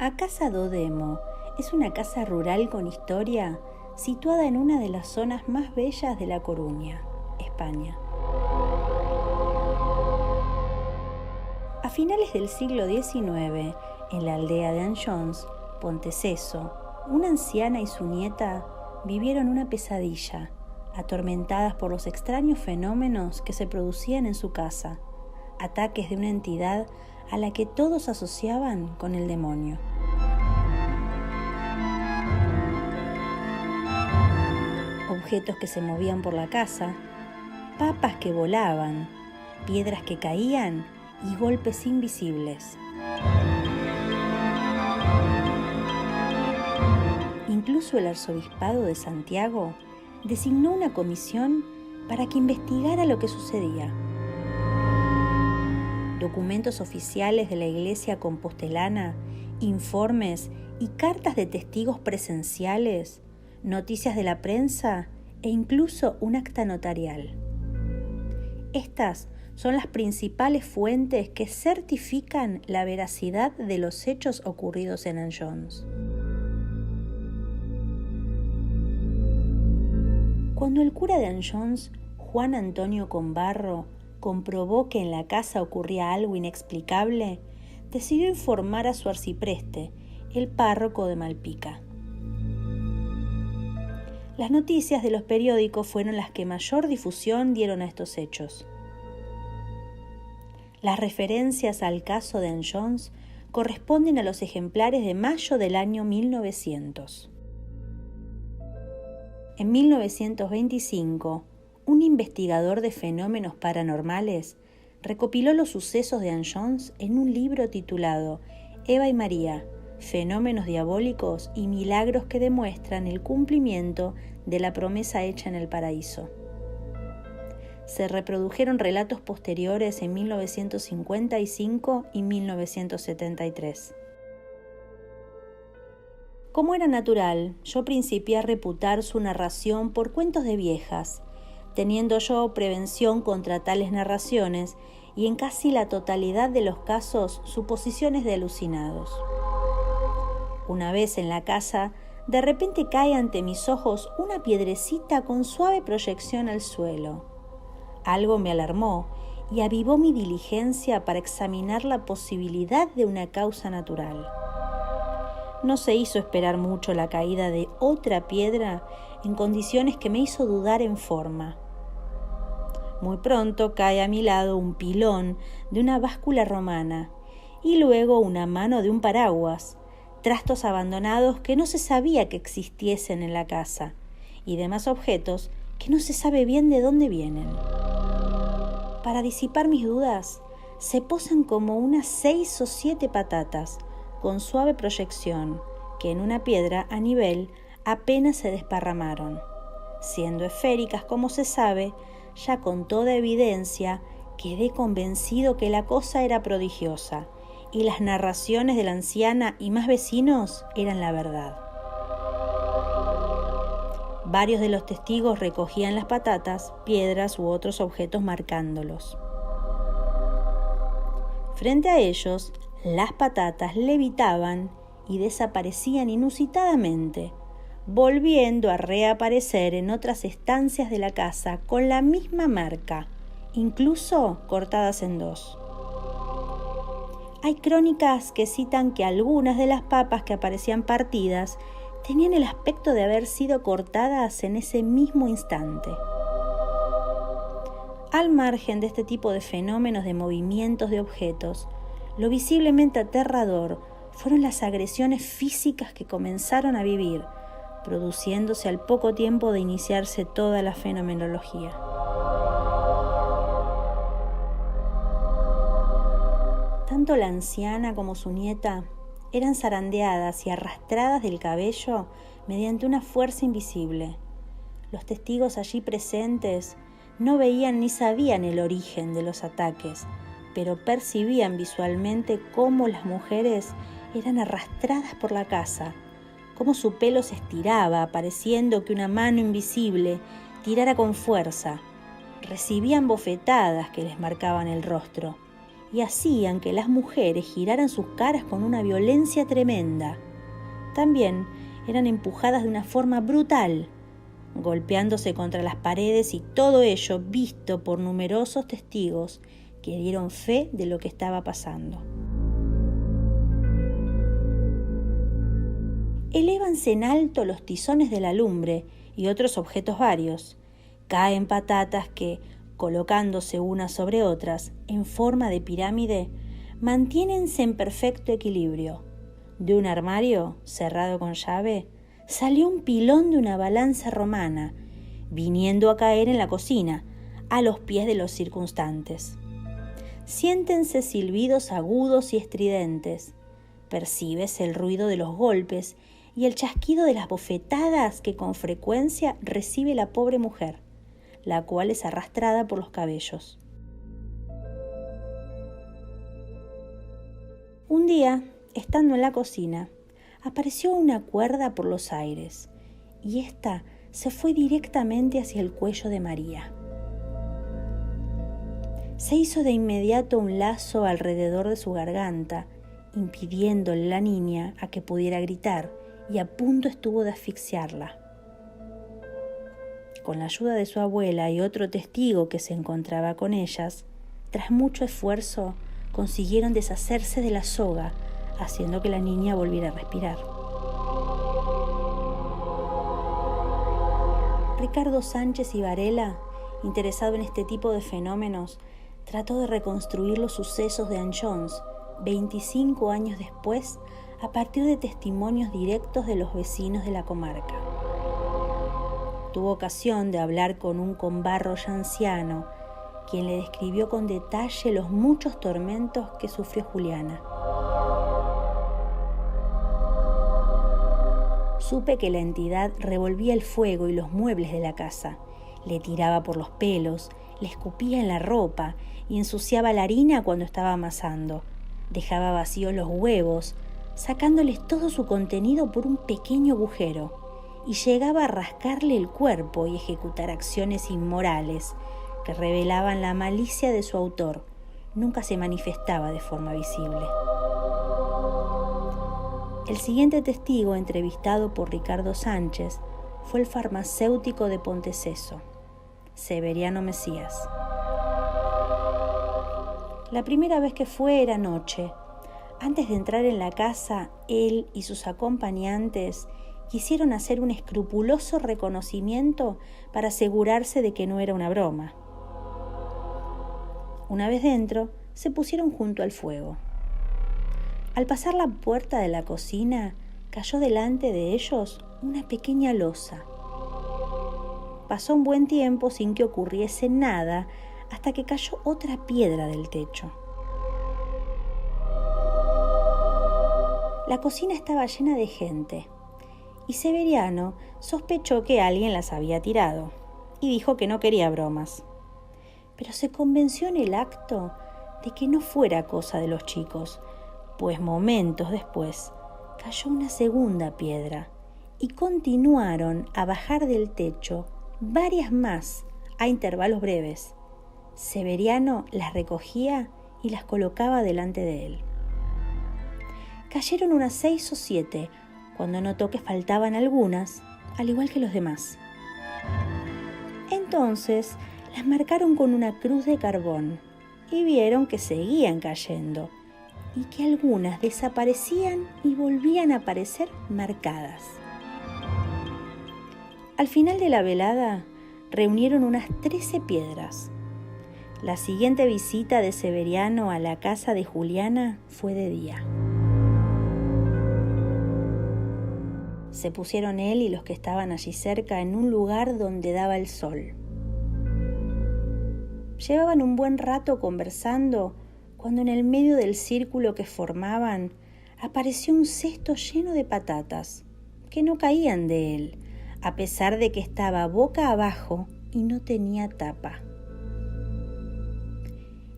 A Casa do Demo es una casa rural con historia situada en una de las zonas más bellas de La Coruña, España. A finales del siglo XIX, en la aldea de Anllóns, Ponteceso, una anciana y su nieta vivieron una pesadilla, atormentadas por los extraños fenómenos que se producían en su casa, ataques de una entidad a la que todos asociaban con el demonio. Objetos que se movían por la casa, papas que volaban, piedras que caían y golpes invisibles. Incluso el arzobispado de Santiago designó una comisión para que investigara lo que sucedía. Documentos oficiales de la Iglesia compostelana, informes y cartas de testigos presenciales, noticias de la prensa e incluso un acta notarial. Estas son las principales fuentes que certifican la veracidad de los hechos ocurridos en Anllóns. Cuando el cura de Anllóns, Juan Antonio Combarro, comprobó que en la casa ocurría algo inexplicable, decidió informar a su arcipreste, el párroco de Malpica. Las noticias de los periódicos fueron las que mayor difusión dieron a estos hechos. Las referencias al caso de Anllóns corresponden a los ejemplares de mayo del año 1900. En 1925, un investigador de fenómenos paranormales recopiló los sucesos de Anllóns en un libro titulado Eva y María, fenómenos diabólicos y milagros que demuestran el cumplimiento de la promesa hecha en el paraíso. Se reprodujeron relatos posteriores en 1955 y 1973. Como era natural, yo principié a reputar su narración por cuentos de viejas, teniendo yo prevención contra tales narraciones y en casi la totalidad de los casos suposiciones de alucinados. Una vez en la casa, de repente cae ante mis ojos una piedrecita con suave proyección al suelo. Algo me alarmó y avivó mi diligencia para examinar la posibilidad de una causa natural. No se hizo esperar mucho la caída de otra piedra en condiciones que me hizo dudar en forma. Muy pronto cae a mi lado un pilón de una báscula romana y luego una mano de un paraguas, trastos abandonados que no se sabía que existiesen en la casa y demás objetos que no se sabe bien de dónde vienen. Para disipar mis dudas, se posan como unas 6 o 7 patatas con suave proyección que en una piedra a nivel apenas se desparramaron, siendo esféricas como se sabe. Ya con toda evidencia quedé convencido que la cosa era prodigiosa y las narraciones de la anciana y más vecinos eran la verdad. Varios de los testigos recogían las patatas, piedras u otros objetos marcándolos. Frente a ellos, las patatas levitaban y desaparecían inusitadamente, volviendo a reaparecer en otras estancias de la casa con la misma marca, incluso cortadas en 2. Hay crónicas que citan que algunas de las papas que aparecían partidas tenían el aspecto de haber sido cortadas en ese mismo instante. Al margen de este tipo de fenómenos de movimientos de objetos, lo visiblemente aterrador fueron las agresiones físicas que comenzaron a vivir, produciéndose al poco tiempo de iniciarse toda la fenomenología. Tanto la anciana como su nieta eran zarandeadas y arrastradas del cabello mediante una fuerza invisible. Los testigos allí presentes no veían ni sabían el origen de los ataques, pero percibían visualmente cómo las mujeres eran arrastradas por la casa, cómo su pelo se estiraba, pareciendo que una mano invisible tirara con fuerza. Recibían bofetadas que les marcaban el rostro y hacían que las mujeres giraran sus caras con una violencia tremenda. También eran empujadas de una forma brutal, golpeándose contra las paredes, y todo ello visto por numerosos testigos que dieron fe de lo que estaba pasando. Elévanse en alto los tizones de la lumbre y otros objetos varios. Caen patatas que, colocándose unas sobre otras en forma de pirámide, mantiénense en perfecto equilibrio. De un armario, cerrado con llave, salió un pilón de una balanza romana, viniendo a caer en la cocina, a los pies de los circunstantes. Siéntense silbidos agudos y estridentes. Percibes el ruido de los golpes y el chasquido de las bofetadas que con frecuencia recibe la pobre mujer, la cual es arrastrada por los cabellos. Un día, estando en la cocina, apareció una cuerda por los aires, y ésta se fue directamente hacia el cuello de María. Se hizo de inmediato un lazo alrededor de su garganta, impidiéndole a la niña a que pudiera gritar, y a punto estuvo de asfixiarla. Con la ayuda de su abuela y otro testigo que se encontraba con ellas, tras mucho esfuerzo, consiguieron deshacerse de la soga, haciendo que la niña volviera a respirar. Ricardo Sánchez y Varela, interesado en este tipo de fenómenos, trató de reconstruir los sucesos de Anne Jones 25 años después, a partir de testimonios directos de los vecinos de la comarca. Tuvo ocasión de hablar con un combarro ya anciano, quien le describió con detalle los muchos tormentos que sufrió Juliana. Supe que la entidad revolvía el fuego y los muebles de la casa, le tiraba por los pelos, le escupía en la ropa y ensuciaba la harina cuando estaba amasando. Dejaba vacíos los huevos, sacándoles todo su contenido por un pequeño agujero, y llegaba a rascarle el cuerpo y ejecutar acciones inmorales que revelaban la malicia de su autor. Nunca se manifestaba de forma visible. El siguiente testigo entrevistado por Ricardo Sánchez fue el farmacéutico de Ponteceso, Severiano Mesías. La primera vez que fue era noche. Antes de entrar en la casa, él y sus acompañantes quisieron hacer un escrupuloso reconocimiento para asegurarse de que no era una broma. Una vez dentro, se pusieron junto al fuego. Al pasar la puerta de la cocina, cayó delante de ellos una pequeña losa. Pasó un buen tiempo sin que ocurriese nada, hasta que cayó otra piedra del techo. La cocina estaba llena de gente, y Severiano sospechó que alguien las había tirado, y dijo que no quería bromas. Pero se convenció en el acto de que no fuera cosa de los chicos, pues momentos después cayó una segunda piedra, y continuaron a bajar del techo varias más a intervalos breves. Severiano las recogía y las colocaba delante de él. Cayeron unas 6 o 7, cuando notó que faltaban algunas, al igual que los demás. Entonces las marcaron con una cruz de carbón y vieron que seguían cayendo y que algunas desaparecían y volvían a aparecer marcadas. Al final de la velada reunieron unas 13 piedras. La siguiente visita de Severiano a la casa de Juliana fue de día. Se pusieron él y los que estaban allí cerca en un lugar donde daba el sol. Llevaban un buen rato conversando cuando en el medio del círculo que formaban apareció un cesto lleno de patatas que no caían de él, a pesar de que estaba boca abajo y no tenía tapa.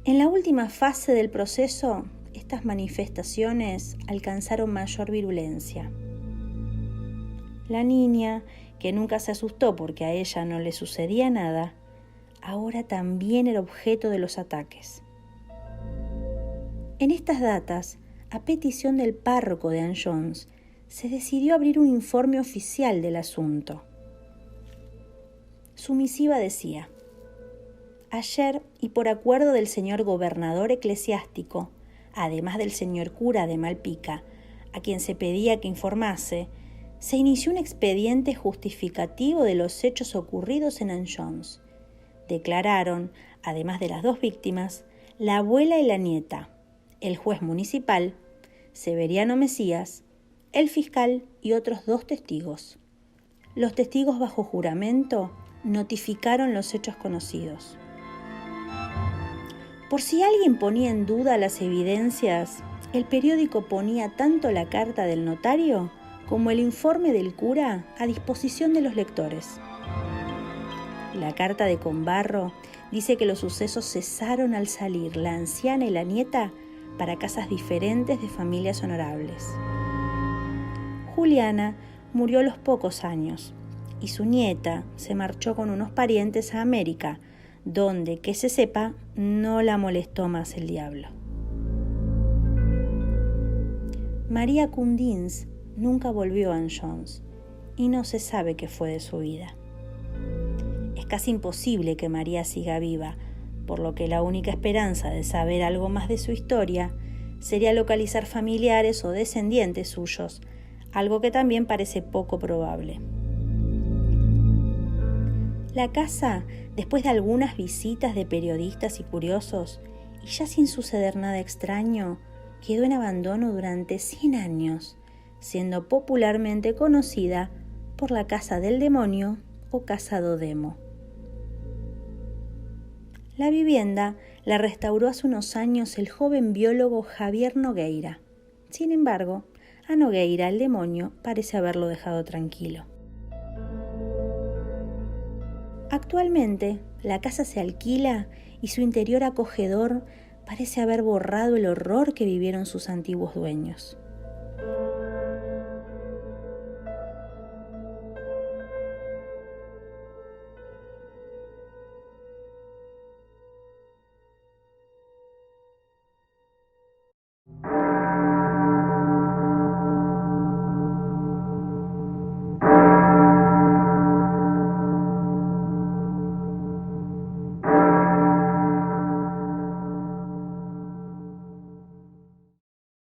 En la última fase del proceso, estas manifestaciones alcanzaron mayor virulencia. La niña, que nunca se asustó porque a ella no le sucedía nada, ahora también era objeto de los ataques. En estas datas, a petición del párroco de Anne Jones, se decidió abrir un informe oficial del asunto. Su misiva decía: ayer, y por acuerdo del señor gobernador eclesiástico, además del señor cura de Malpica, a quien se pedía que informase, se inició un expediente justificativo de los hechos ocurridos en Anne Jones. Declararon, además de las dos víctimas, la abuela y la nieta, el juez municipal, Severiano Mesías, el fiscal y otros 2 testigos. Los testigos bajo juramento notificaron los hechos conocidos. Por si alguien ponía en duda las evidencias, el periódico ponía tanto la carta del notario como el informe del cura a disposición de los lectores. La carta de Combarro dice que los sucesos cesaron al salir la anciana y la nieta para casas diferentes de familias honorables. Juliana murió a los pocos años y su nieta se marchó con unos parientes a América, donde, que se sepa, no la molestó más el diablo. María Cundins nunca volvió a Anne Jones y no se sabe qué fue de su vida. Es casi imposible que María siga viva, por lo que la única esperanza de saber algo más de su historia sería localizar familiares o descendientes suyos, algo que también parece poco probable. La casa, después de algunas visitas de periodistas y curiosos, y ya sin suceder nada extraño, quedó en abandono durante 100 años, siendo popularmente conocida por la Casa del Demonio o Casa Dodemo. La vivienda la restauró hace unos años el joven biólogo Javier Nogueira. Sin embargo, a Nogueira el demonio parece haberlo dejado tranquilo. Actualmente, la casa se alquila y su interior acogedor parece haber borrado el horror que vivieron sus antiguos dueños.